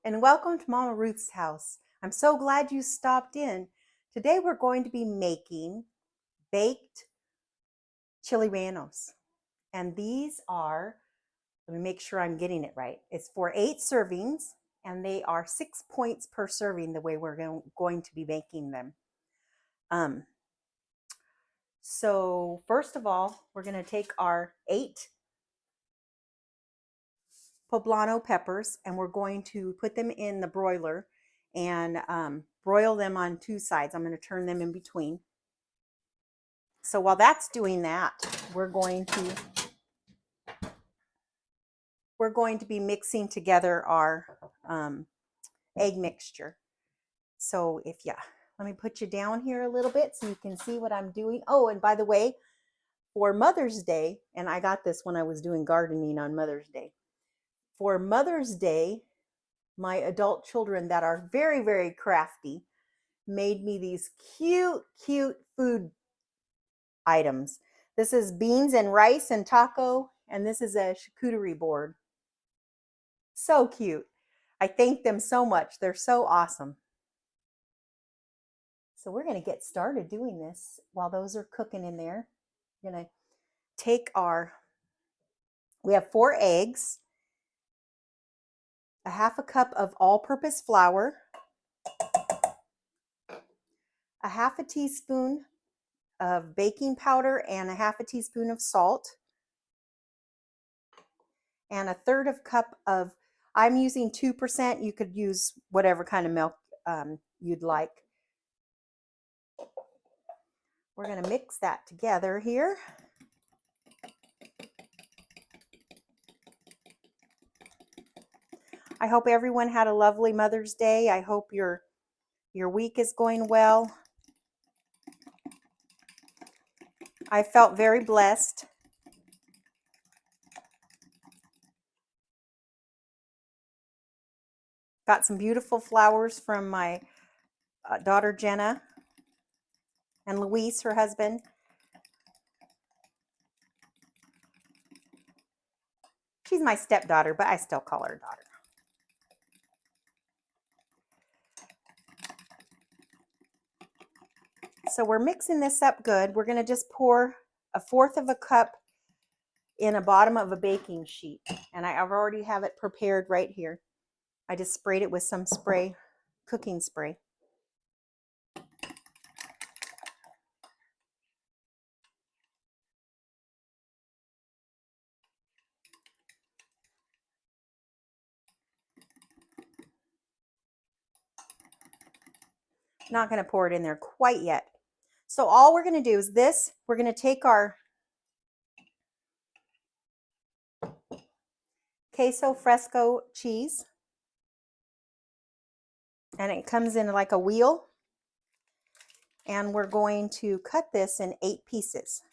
and welcome to Mama Ruth's house. I'm so glad you stopped in. Today we're going to be making baked chili rellenos. And these are, let me make sure I'm getting it right. It's for 8 servings and they are 6 points per serving the way we're going to be making them. So first of all, we're going to take our 8 poblano peppers and we're going to put them in the broiler and broil them on 2 sides. I'm going to turn them in between. So while that's doing that, we're going to be mixing together our egg mixture. So let me put you down here a little bit so you can see what I'm doing. Oh, and by the way, for Mother's Day, and I got this when I was doing gardening on Mother's Day. For Mother's Day, my adult children that are very, very crafty made me these cute food items. This is beans and rice and taco, and this is a charcuterie board. So cute. I thank them so much. They're so awesome. So we're going to get started doing this while those are cooking in there. We're going to take we have 4 eggs, a half a cup of all-purpose flour, a half a teaspoon of baking powder and a half a teaspoon of salt, and a 1/3 cup of, I'm using 2%. You could use whatever kind of milk you'd like. We're going to mix that together here. I hope everyone had a lovely Mother's Day. I hope your week is going well. I felt very blessed. Got some beautiful flowers from my daughter Jenna and Luis, her husband. She's my stepdaughter, but I still call her daughter. So we're mixing this up good. We're going to just pour a 1/4 cup in the bottom of a baking sheet. And I've already have it prepared right here. I just sprayed it with some spray, cooking spray. Not going to pour it in there quite yet. So all we're going to do is this. We're going to take our queso fresco cheese, and it comes in like a wheel, and we're going to cut this in 8 pieces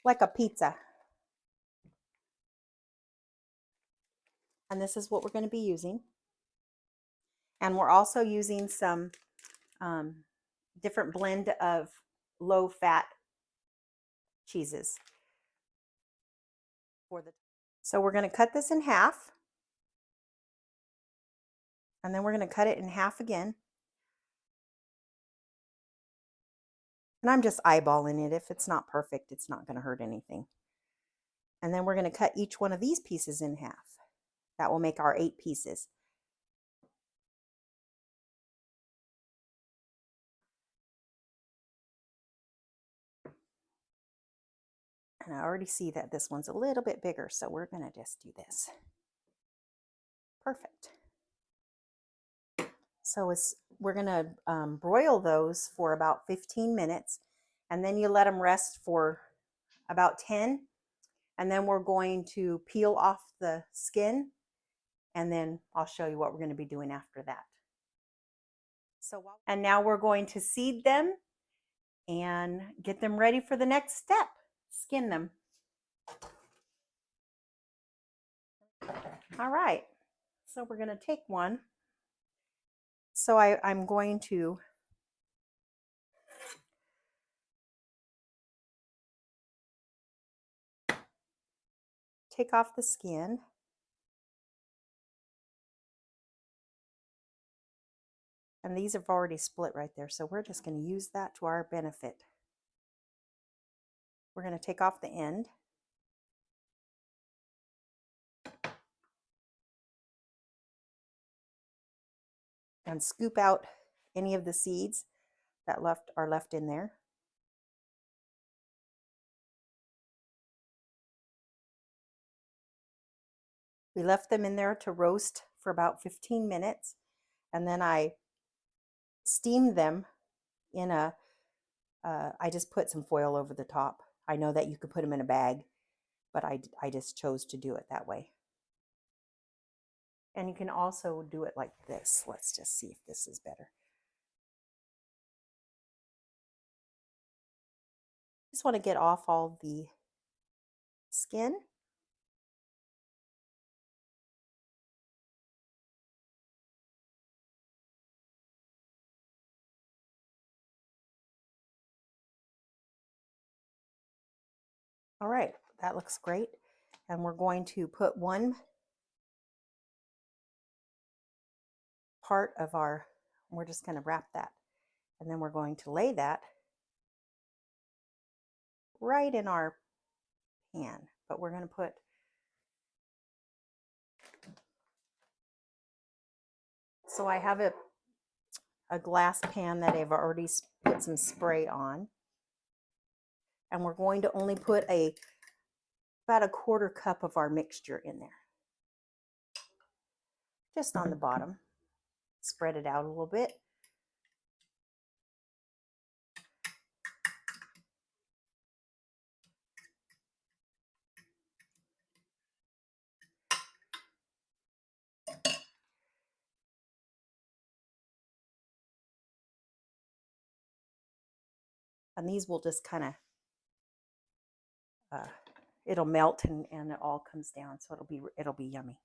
like a pizza. And this is what we're going to be using. And we're also using some different blend of low fat cheeses. So we're going to cut this in half, and then we're going to cut it in half again. And I'm just eyeballing it. If it's not perfect, it's not going to hurt anything. And then we're going to cut each one of these pieces in half. That will make our 8 pieces. And I already see that this one's a little bit bigger, so we're going to just do this. Perfect. So we're going to broil those for about 15 minutes, and then you let them rest for about 10. And then we're going to peel off the skin, and then I'll show you what we're going to be doing after that. And now we're going to seed them and get them ready for the next step. Skin them. All right, so we're going to take one. So I'm going to take off the skin. And these have already split right there, so we're just going to use that to our benefit. We're going to take off the end. And scoop out any of the seeds that are left in there. We left them in there to roast for about 15 minutes, and then I steamed them in I just put some foil over the top. I know that you could put them in a bag, but I just chose to do it that way. And you can also do it like this. Let's just see if this is better. Just want to get off all the skin. All right, that looks great. And we're going to put one part of we're just going to wrap that. And then we're going to lay that right in our pan. But we're going to put so I have a glass pan that I've already put some spray on. And we're going to only put about a quarter cup of our mixture in there. Just on the bottom. Spread it out a little bit. And these will just kind of it'll melt and it all comes down, so it'll be yummy.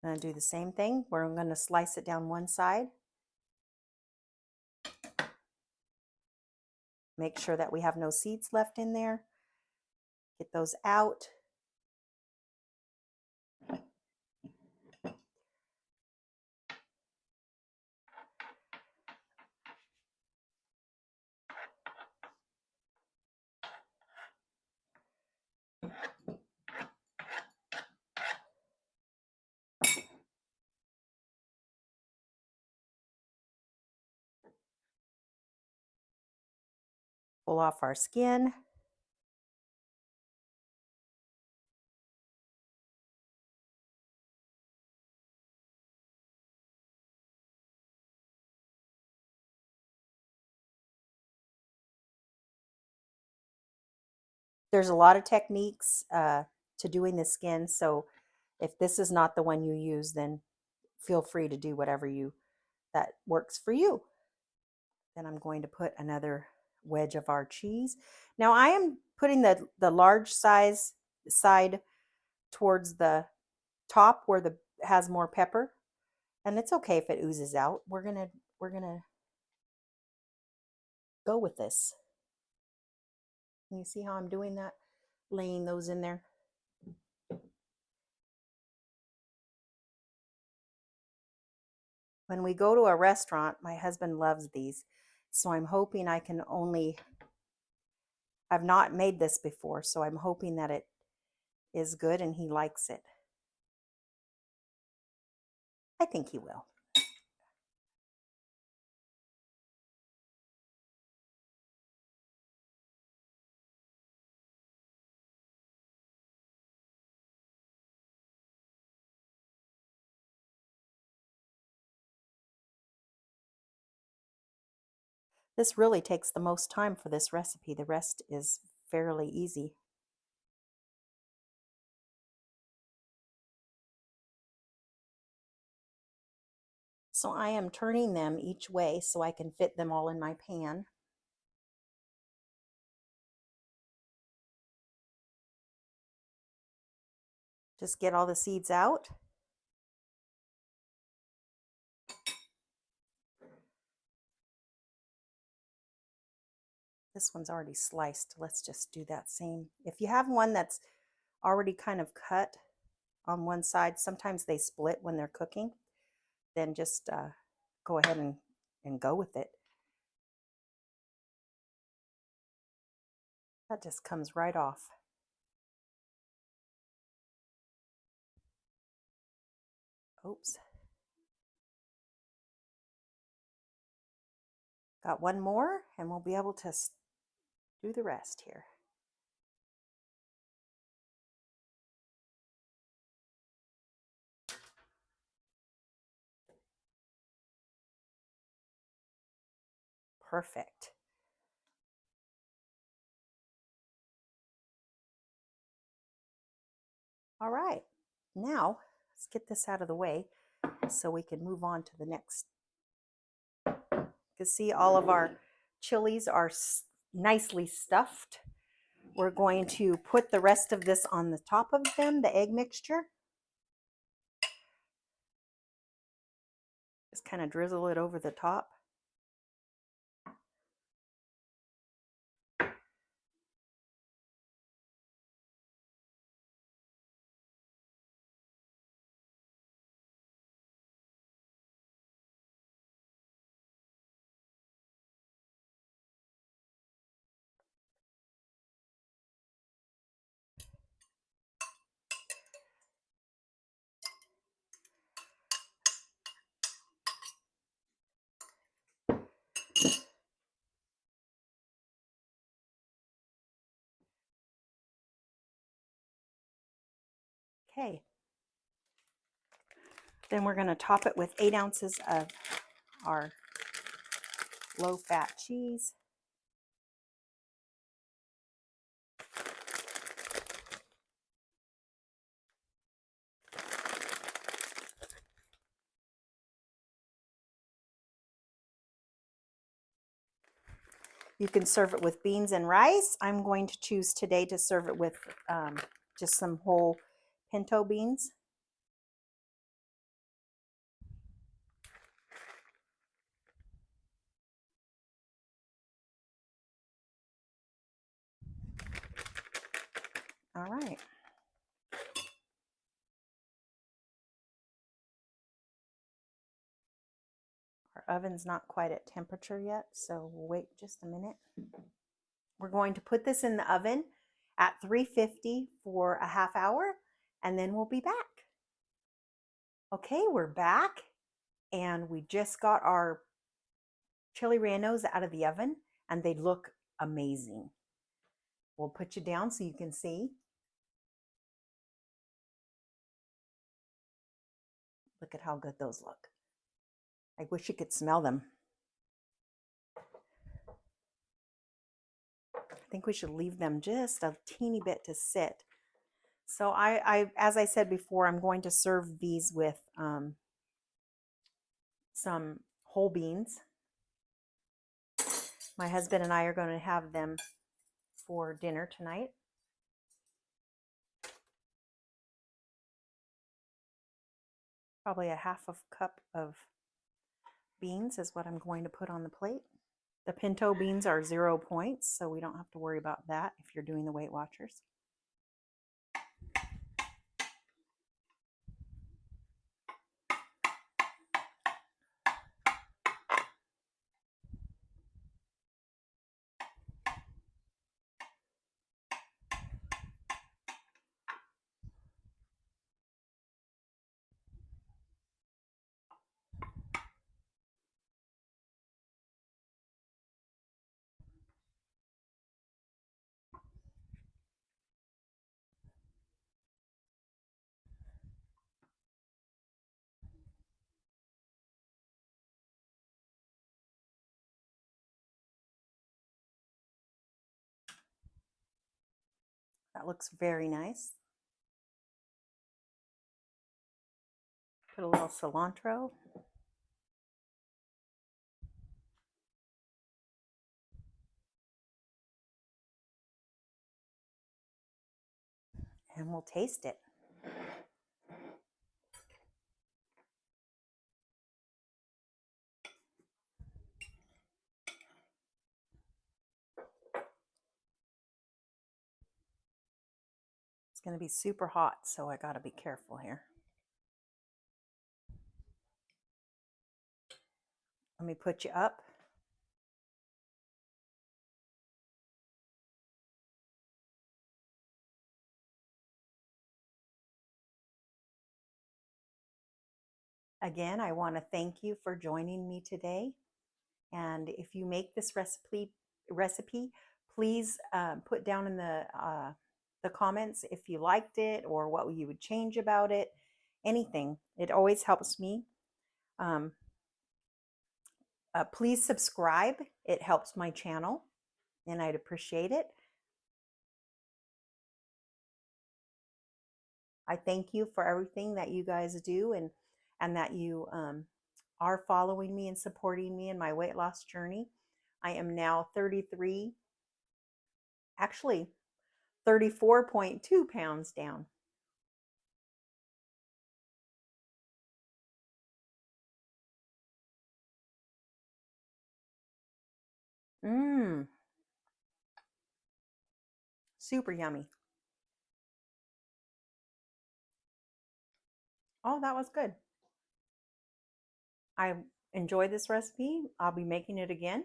I'm going to do the same thing. We're going to slice it down one side. Make sure that we have no seeds left in there. Get those out. Pull off our skin. There's a lot of techniques to doing the skin, so if this is not the one you use, then feel free to do whatever that works for you. Then I'm going to put another wedge of our cheese. Now I am putting the large size side towards the top where the has more pepper, and it's okay if it oozes out. We're gonna go with this. Can you see how I'm doing that? Laying those in there. When we go to a restaurant, my husband loves these, so I'm hoping I've not made this before, so I'm hoping that it is good and he likes it. I think he will. This really takes the most time for this recipe. The rest is fairly easy. So I am turning them each way so I can fit them all in my pan. Just get all the seeds out. This one's already sliced. Let's just do that same. If you have one that's already kind of cut on one side, sometimes they split when they're cooking, then just go ahead and go with it. That just comes right off. Oops. Got one more, and we'll be able to do the rest here. Perfect. All right, now let's get this out of the way so we can move on to the next. You can see all of our chilies are nicely stuffed. We're going to put the rest of this on the top of them, the egg mixture. Just kind of drizzle it over the top. Okay. Then we're going to top it with 8 ounces of our low-fat cheese. You can serve it with beans and rice. I'm going to choose today to serve it with just some whole pinto beans. All right. Our oven's not quite at temperature yet, so we'll wait just a minute. We're going to put this in the oven at 350 for a half hour, and then we'll be back. Okay, we're back, and we just got our chili rellenos out of the oven, and they look amazing. We'll put you down so you can see. Look at how good those look. I wish you could smell them. I think we should leave them just a teeny bit to sit. So I as I said before, I'm going to serve these with some whole beans. My husband and I are going to have them for dinner tonight. Probably a half a cup of beans is what I'm going to put on the plate. The pinto beans are 0 points, so we don't have to worry about that if you're doing the Weight Watchers. That looks very nice. Put a little cilantro. And we'll taste it. going to be super hot, so I got to be careful here. Let me put you up. Again, I want to thank you for joining me today. And if you make this recipe, please put down in the comments if you liked it or what you would change about it. Anything. It always helps me. Please subscribe. It helps my channel, and I'd appreciate it. I thank you for everything that you guys do and that you are following me and supporting me in my weight loss journey. I am now 33, actually 34.2 pounds down. Mmm, super yummy. Oh, that was good. I enjoyed this recipe. I'll be making it again.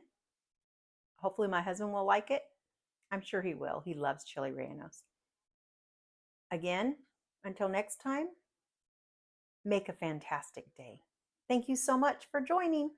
Hopefully my husband will like it. I'm sure he will. He loves chili rellenos. Again, until next time, make a fantastic day. Thank you so much for joining.